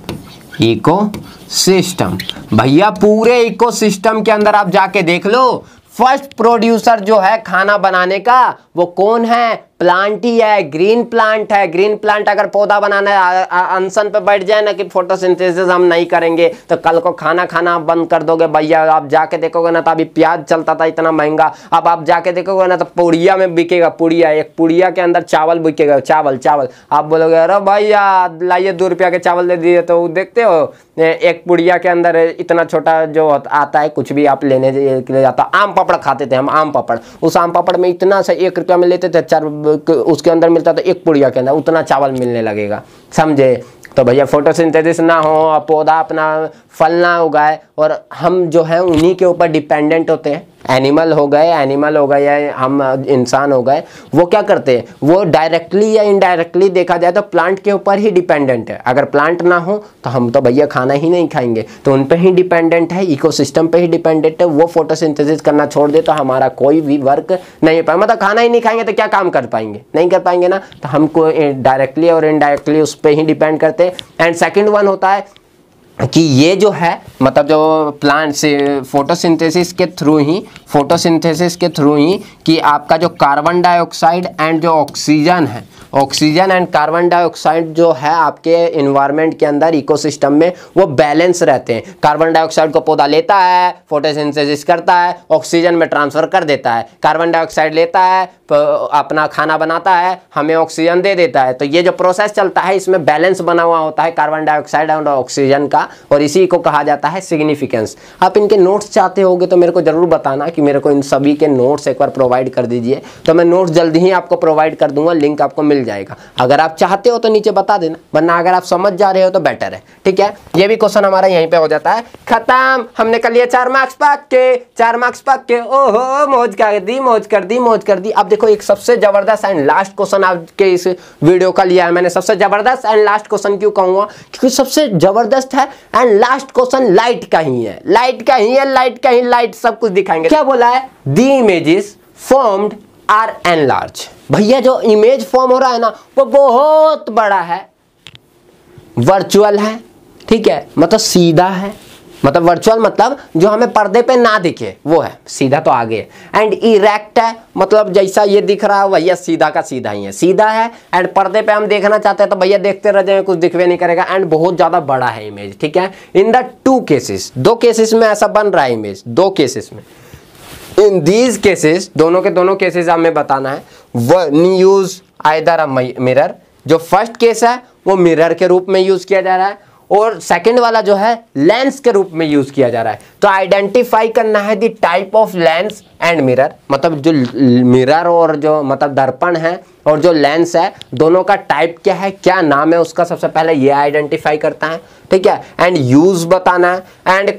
भैया पूरे इकोसिस्टम के अंदर आप जाके देख लो, फर्स्ट प्रोड्यूसर जो है खाना बनाने का वो कौन है, प्लांट ही है, ग्रीन प्लांट है। ग्रीन प्लांट अगर पौधा बनाना है, अनशन पे बैठ जाए ना कि फोटोसिंथेसिस हम नहीं करेंगे तो कल को खाना खाना बंद कर दोगे। भैया आप जाके देखोगे ना, तो अभी प्याज चलता था इतना महंगा, अब आप जाके देखोगे ना तो पुड़िया में बिकेगा, पुड़िया, एक पुड़िया के अंदर चावल बिकेगा, चावल। आप बोलोगे अरे भैया लाइए 2 रुपया के चावल दे दिए, तो देखते हो एक पुड़िया के अंदर इतना छोटा जो आता है, कुछ भी आप लेने के लिए जाता। आम पापड़ खाते थे हम, आम पापड़, उस आम पापड़ में इतना सा 1 रुपया में लेते थे, 4 उसके अंदर मिलता था, एक पुड़िया के अंदर उतना चावल मिलने लगेगा, समझे। तो भैया फोटोसिंथेसिस ना हो, पौधा अपना फल ना उगाए, और हम जो है उन्हीं के ऊपर डिपेंडेंट होते हैं। एनिमल हो गए या हम इंसान हो गए, वो क्या करते हैं, वो डायरेक्टली या इनडायरेक्टली देखा जाए तो प्लांट के ऊपर ही डिपेंडेंट है। अगर प्लांट ना हो तो हम तो भैया खाना ही नहीं खाएंगे, तो उन पे ही डिपेंडेंट है, इकोसिस्टम पे ही डिपेंडेंट है। वो फोटोसिंथेसिस करना छोड़ दे तो हमारा कोई भी वर्क नहीं हो पाएगा, मतलब खाना ही नहीं खाएंगे तो क्या काम कर पाएंगे, नहीं कर पाएंगे ना। तो हमको डायरेक्टली और इनडायरेक्टली उस पर ही डिपेंड करते हैं। एंड सेकेंड वन होता है कि ये जो है, मतलब जो प्लांट से फोटोसिंथेसिस के थ्रू ही कि आपका जो कार्बन डाइऑक्साइड एंड जो ऑक्सीजन है, ऑक्सीजन एंड कार्बन डाइऑक्साइड जो है आपके इन्वायरमेंट के अंदर, इकोसिस्टम में, वो बैलेंस रहते हैं। कार्बन डाइऑक्साइड को पौधा लेता है, फोटोसिंथेसिस करता है, ऑक्सीजन में ट्रांसफर कर देता है। कार्बन डाइऑक्साइड लेता है, अपना खाना बनाता है, हमें ऑक्सीजन दे देता है। तो ये जो प्रोसेस चलता है, इसमें बैलेंस बना हुआ होता है कार्बन डाइऑक्साइड और ऑक्सीजन का, और इसी को कहा जाता है सिग्निफिकेंस। आप इनके नोट्स चाहते होगे तो मेरे को जरूर बताना कि मेरे को इन सभी के नोट्स एक बार प्रोवाइड कर दीजिए, तो मैं नोट्स जल्दी ही आपको प्रोवाइड कर दूंगा, लिंक आपको मिल मिल जाएगा। अगर आप चाहते हो तो नीचे बता देना, वरना अगर आप समझ जा रहे हो तो बेटर है। ठीक है, ये भी क्वेश्चन हमारा यहीं पे हो जाता है खत्म। हमने कर लिया 4 मार्क्स पक्के, 4 मार्क्स पक्के। ओहो मौज कर दी, मौज कर दी, मौज कर दी। अब देखो एक सबसे जबरदस्त एंड लास्ट क्वेश्चन आपके इस वीडियो का लिया है मैंने। सबसे जबरदस्त एंड लास्ट क्वेश्चन क्यों कहूंगा, क्योंकि सबसे जबरदस्त है एंड लास्ट क्वेश्चन लाइट का ही है, लाइट का ही है, लाइट का ही, लाइट सब कुछ दिखाएंगे। क्या बोला है, दी इमेजेस फॉर्म्ड आर एनलार्ज। भैया जो इमेज फॉर्म हो रहा है ना वो बहुत बड़ा है, वर्चुअल है, ठीक है, मतलब सीधा है, मतलब वर्चुअल मतलब जो हमें पर्दे पे ना दिखे वो है, सीधा तो आगे है। एंड इरेक्ट है, मतलब जैसा ये दिख रहा है भैया सीधा का सीधा ही है, सीधा है। एंड पर्दे पे हम देखना चाहते हैं तो भैया देखते रह जाएंगे, कुछ दिखवे नहीं करेगा। एंड बहुत ज्यादा बड़ा है इमेज, ठीक है। इन द 2 केसेस, 2 केसेस में ऐसा बन रहा है इमेज, 2 केसेस में। इन दीज केसेस, दोनों के दोनों केसेस हमें बताना है। One use either a mirror, जो फर्स्ट केस है वो मिरर के रूप में यूज किया जा रहा है, और सेकंड वाला जो है लेंस के रूप में यूज किया जा रहा है। तो आइडेंटिफाई करना है the type of lens and mirror, मतलब जो मिरर और जो मतलब दर्पण है और जो लेंस है दोनों का टाइप क्या है, क्या नाम है उसका, सबसे पहले ये आइडेंटिफाई करता है, ठीक है। एंड यूज बताना है एंड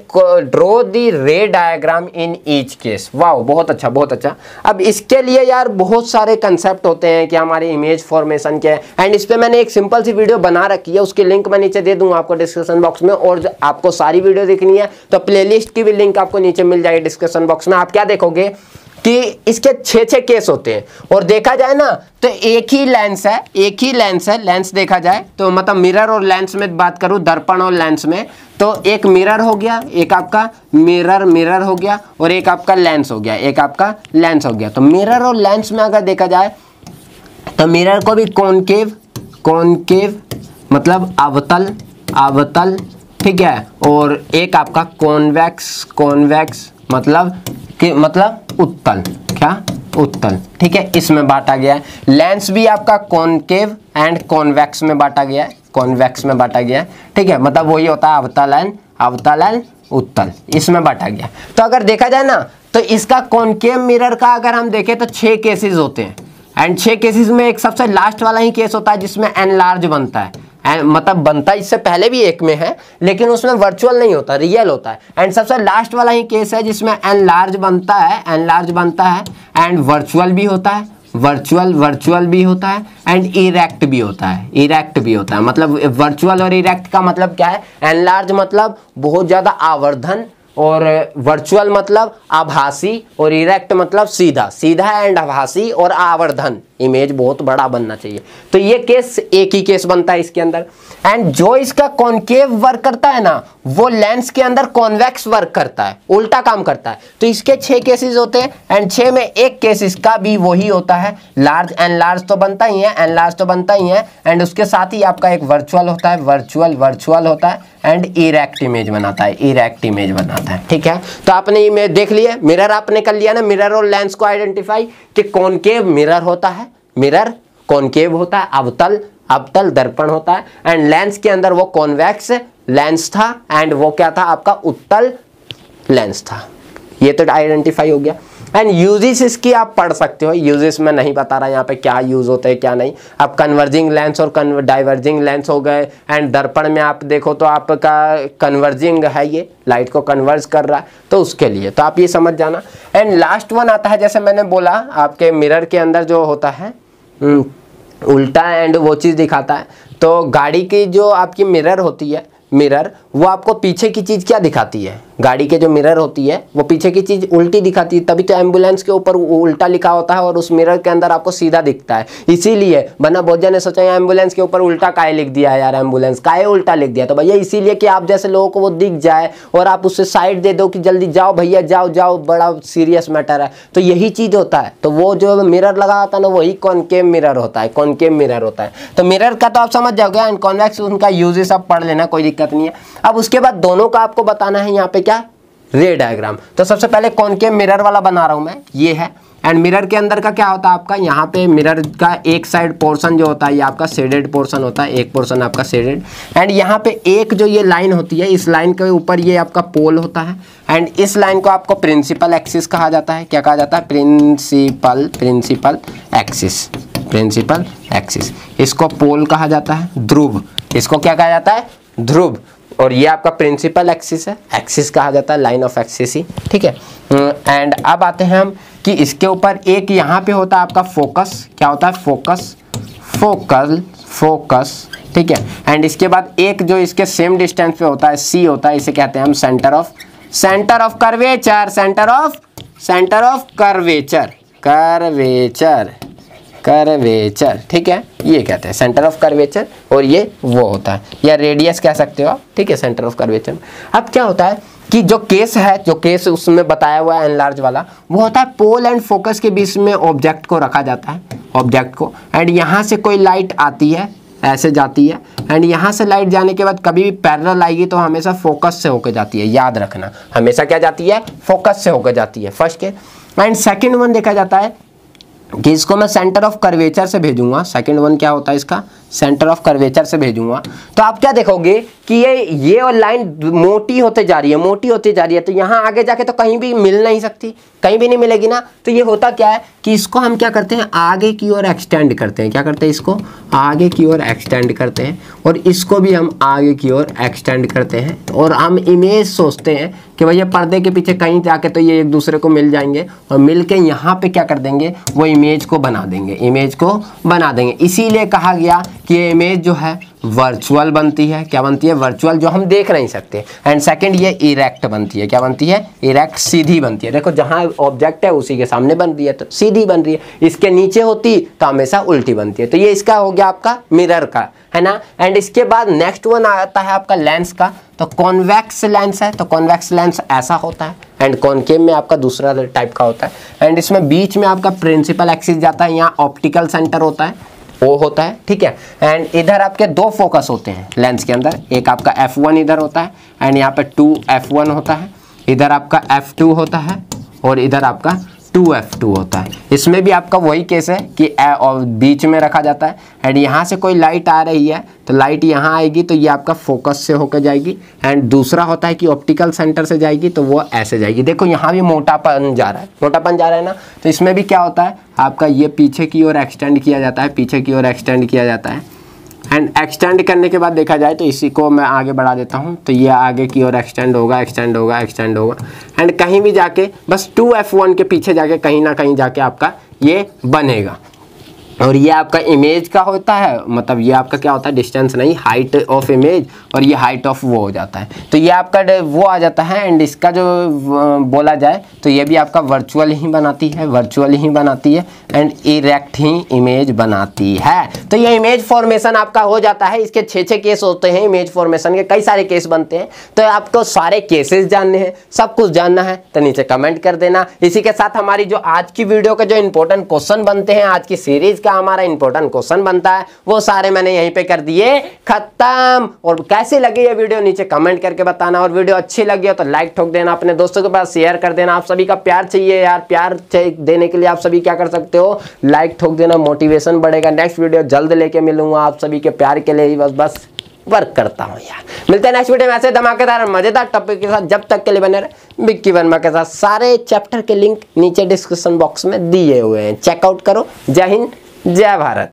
ड्रॉ द रे diagram in each case. Wow बहुत अच्छा, बहुत अच्छा। अब इसके लिए यार बहुत सारे कंसेप्ट होते हैं कि हमारे इमेज फॉर्मेशन के, एंड इस पे मैंने एक सिंपल सी वीडियो बना रखी है, उसकी लिंक मैं नीचे दे दूंगा आपको डिस्क्रिप्शन बॉक्स में। और जो आपको सारी वीडियो देखनी है तो प्लेलिस्ट की भी लिंक आपको नीचे मिल जाएगी डिस्क्रिप्शन बॉक्स में। आप क्या देखोगे कि इसके 6 केस होते हैं, और देखा जाए ना तो एक ही लेंस है, एक ही लेंस है। लेंस देखा जाए तो मतलब मिरर और लेंस में बात करूं, दर्पण और लेंस में, तो एक मिरर हो गया, एक आपका मिरर हो गया, और एक आपका लेंस हो गया, एक आपका लेंस हो गया। तो मिरर और लेंस में अगर देखा जाए तो मिरर को भी कॉनकेव मतलब अवतल, ठीक है, और एक आपका कॉन्वेक्स मतलब उत्तल, क्या उत्तल, ठीक है, इसमें बांटा गया है। लेंस भी आपका कॉनकेव एंड कॉन्वेक्स में बांटा गया है, ठीक है, मतलब वही होता है अवतल एंड उत्तल, इसमें बांटा गया। तो अगर देखा जाए ना तो इसका कॉनकेव मिरर का अगर हम देखें तो 6 केसेस होते हैं, एंड 6 केसेस में एक सबसे लास्ट वाला ही केस होता है जिसमें एनलार्ज बनता है। मतलब बनता इससे पहले भी एक में है, लेकिन उसमें वर्चुअल नहीं होता, रियल होता है। एंड सबसे लास्ट वाला ही केस है जिसमें एनलार्ज बनता है एंड वर्चुअल भी होता है, वर्चुअल भी होता है, एंड इरेक्ट भी होता है। मतलब वर्चुअल और इरेक्ट का मतलब क्या है, एनलार्ज मतलब बहुत ज्यादा आवर्धन, और वर्चुअल मतलब आभासी, और इरेक्ट मतलब सीधा एंड आभासी और आवर्धन। इमेज बहुत बड़ा बनना चाहिए। तो ये केस एक ही केस बनता है इसके अंदर। एंड जो इसका कॉनकेव वर्क करता है ना वो लेंस के अंदर कॉन्वेक्स वर्क करता है, उल्टा काम करता है। तो इसके 6 केसेस होते हैं, एंड 6 में एक केस इसका भी वही होता है, लार्ज एंड लार्ज तो बनता ही है, एंड उसके साथ ही आपका एक वर्चुअल होता है, वर्चुअल होता है, एंड इरेक्ट इमेज बनाता है, ठीक है। तो आपने इमेज देख लिया, मिरर आपने कर लिया ना, मिरर और लेंस को आइडेंटिफाई कि कॉनकेव मिरर होता है, मिरर कॉनकेव होता है, अवतल दर्पण होता है, एंड लेंस के अंदर वो कॉन्वेक्स लेंस था, एंड वो क्या था आपका उत्तल लेंस था। ये तो आइडेंटिफाई हो गया। एंड यूजेस इसकी आप पढ़ सकते हो, यूजेस में नहीं बता रहा यहाँ पे क्या यूज होते हैं क्या नहीं। अब कन्वर्जिंग लेंस और डाइवर्जिंग लेंस हो गए, एंड दर्पण में आप देखो तो आपका कन्वर्जिंग है, ये लाइट को कन्वर्ज कर रहा है, तो उसके लिए तो आप ये समझ जाना। एंड लास्ट वन आता है, जैसे मैंने बोला आपके मिरर के अंदर जो होता है उल्टा एंड वो चीज़ दिखाता है। तो गाड़ी की जो आपकी मिरर होती है, मिरर वो आपको पीछे की चीज़ क्या दिखाती है, गाड़ी के जो मिरर होती है वो पीछे की चीज़ उल्टी दिखाती है, तभी तो एम्बुलेंस के ऊपर उल्टा लिखा होता है और उस मिरर के अंदर आपको सीधा दिखता है। इसीलिए वरना बहुत जने सोचा एम्बुलेंस के ऊपर उल्टा काहे लिख दिया है यार, एम्बुलेंस काहे उल्टा लिख दिया। तो भैया इसीलिए कि आप जैसे लोगों को वो दिख जाए और आप उससे साइड दे दो कि जल्दी जाओ भैया जाओ, बड़ा सीरियस मैटर है, तो यही चीज़ होता है। तो वो जो मिरर लगा होता है ना वही कॉनकेव मिरर होता है, तो मिरर का तो आप समझ जाओगे, एंड कॉन्वेक्स उनका यूजेस आप पढ़ लेना, कोई दिक्कत नहीं है। अब उसके बाद दोनों का आपको बताना है यहाँ पे क्या, रे डायग्राम। तो सबसे पहले कॉनकेव मिरर वाला बना रहा हूं मैं, ये है। एंड मिरर के अंदर का क्या होता है आपका, यहाँ पे मिरर का एक साइड पोर्शन जो होता है ये आपका शेडेड पोर्शन होता है, एक पोर्शन आपका शेडेड। एंड यहाँ पे एक जो ये लाइन होती है, इस लाइन के ऊपर ये आपका पोल होता है, एंड इस लाइन को आपको प्रिंसिपल एक्सिस कहा जाता है। क्या कहा जाता है, प्रिंसिपल एक्सिस, प्रिंसिपल एक्सिस। इसको पोल कहा जाता है, ध्रुव। इसको क्या कहा जाता है, ध्रुव। और ये आपका प्रिंसिपल एक्सिस है, एक्सिस कहा जाता है, लाइन ऑफ एक्सिस ही, ठीक है। एंड अब आते हैं हम कि इसके ऊपर एक यहाँ पे होता है आपका फोकस, क्या होता है, फोकस, फोकस, ठीक है। एंड इसके बाद एक जो इसके सेम डिस्टेंस पे होता है, सी होता है, इसे कहते हैं हम centre of curvature, centre of curvature, ठीक है, ये कहते हैं सेंटर ऑफ कर्वेचर। और ये वो होता है, या रेडियस कह सकते हो आप, ठीक है, सेंटर ऑफ कर्वेचर। अब क्या होता है कि जो केस उसमें बताया हुआ है एनलार्ज वाला, वो होता है पोल एंड फोकस के बीच में ऑब्जेक्ट को रखा जाता है, ऑब्जेक्ट को। एंड यहाँ से कोई लाइट आती है, ऐसे जाती है, एंड यहाँ से लाइट जाने के बाद कभी भी पैरेलल आएगी तो हमेशा फोकस से होकर जाती है, याद रखना, हमेशा क्या जाती है, फोकस से होकर जाती है, first case. And second one देखा जाता है कि इसको मैं सेंटर ऑफ कर्वेचर से भेजूंगा। सेकंड वन क्या होता है इसका, सेंटर ऑफ कर्वेचर से भेजूंगा। तो आप क्या देखोगे कि ये और लाइन मोटी होते जा रही है, तो यहाँ आगे जाके तो कहीं भी मिल नहीं सकती, कहीं भी नहीं मिलेगी ना। तो ये होता क्या है कि इसको हम क्या करते हैं, आगे की ओर एक्सटेंड करते हैं। क्या करते हैं, इसको आगे की ओर एक्सटेंड करते हैं, और इसको भी हम आगे की ओर एक्सटेंड करते हैं। और हम इमेज सोचते हैं कि भैया पर्दे के पीछे कहीं जाके तो ये एक दूसरे को मिल जाएंगे, और मिल के यहाँ पे क्या कर देंगे, वो इमेज को बना देंगे, इसीलिए कहा गया कि ये इमेज जो है वर्चुअल बनती है। क्या बनती है, वर्चुअल, जो हम देख नहीं सकते। एंड सेकंड ये इरेक्ट बनती है। क्या बनती है, इरेक्ट, सीधी बनती है। देखो जहाँ ऑब्जेक्ट है उसी के सामने बन रही है तो सीधी बन रही है, इसके नीचे होती तो हमेशा उल्टी बनती है। तो ये इसका हो गया आपका मिरर का, है ना। एंड इसके बाद नेक्स्ट वन आता है आपका लेंस का। तो कॉन्वेक्स लेंस है, तो कॉन्वेक्स लेंस ऐसा होता है, एंड कॉनकेव में आपका दूसरा टाइप का होता है। एंड इसमें बीच में आपका प्रिंसिपल एक्सिस जाता है, यहाँ ऑप्टिकल सेंटर होता है, वो होता है, ठीक है। एंड इधर आपके दो फोकस होते हैं लेंस के अंदर, एक आपका F1 इधर होता है, एंड यहाँ पे 2F1 होता है, इधर आपका F2 होता है, और इधर आपका 2F2 होता है। इसमें भी आपका वही केस है कि और बीच में रखा जाता है। एंड यहाँ से कोई लाइट आ रही है तो लाइट यहाँ आएगी तो ये आपका फोकस से होकर जाएगी। एंड दूसरा होता है कि ऑप्टिकल सेंटर से जाएगी तो वो ऐसे जाएगी। देखो यहाँ भी मोटापन जा रहा है ना। तो इसमें भी क्या होता है आपका, ये पीछे की ओर एक्सटेंड किया जाता है, एंड एक्सटेंड करने के बाद देखा जाए तो इसी को मैं आगे बढ़ा देता हूँ, तो ये आगे की ओर एक्सटेंड होगा, एंड कहीं भी जाके बस 2F1 के पीछे जाके कहीं ना कहीं जाके आपका ये बनेगा। और ये आपका इमेज का होता है, मतलब ये आपका क्या होता है, डिस्टेंस नहीं, हाइट ऑफ इमेज, और ये हाइट ऑफ वो हो जाता है। तो ये आपका वो आ जाता है। एंड इसका जो बोला जाए तो ये भी आपका वर्चुअल ही बनाती है, एंड इरेक्ट ही इमेज बनाती है। तो ये इमेज फॉर्मेशन आपका हो जाता है। इसके 6 केस होते हैं इमेज फॉर्मेशन के, कई सारे केस बनते हैं। तो आपको सारे केसेस जानने हैं, सब कुछ जानना है तो नीचे कमेंट कर देना। इसी के साथ हमारी जो आज की वीडियो के जो इंपॉर्टेंट क्वेश्चन बनते हैं, आज की सीरीज का हमारा इंपॉर्टेंट क्वेश्चन बनता है, वो सारे मैंने यहीं पे कर दिए खत्म। और कैसी लगी ये वीडियो नीचे कमेंट करके बताना, और वीडियो अच्छी लगी हो तो लाइक ठोक देना, अपने दोस्तों के पास शेयर कर देना। आप सभी का प्यार चाहिए यार, प्यार देने के लिए आप सभी क्या कर सकते हो, लाइक ठोक देना, मोटिवेशन बढ़ेगा। नेक्स्ट वीडियो जल्द लेके मिलूंगा, आप सभी के प्यार के लिए ही बस वर्क करता हूँ यार। मिलते हैं नेक्स्ट वीडियो में ऐसे धमाकेदार और मजेदार टॉपिक के साथ। जब तक के लिए बने रहे विक्की वर्मा के साथ। सारे चैप्टर के लिंक नीचे डिस्क्रिप्शन बॉक्स में दिए हुए हैं, चेकआउट करो। जय हिंद, जय भारत।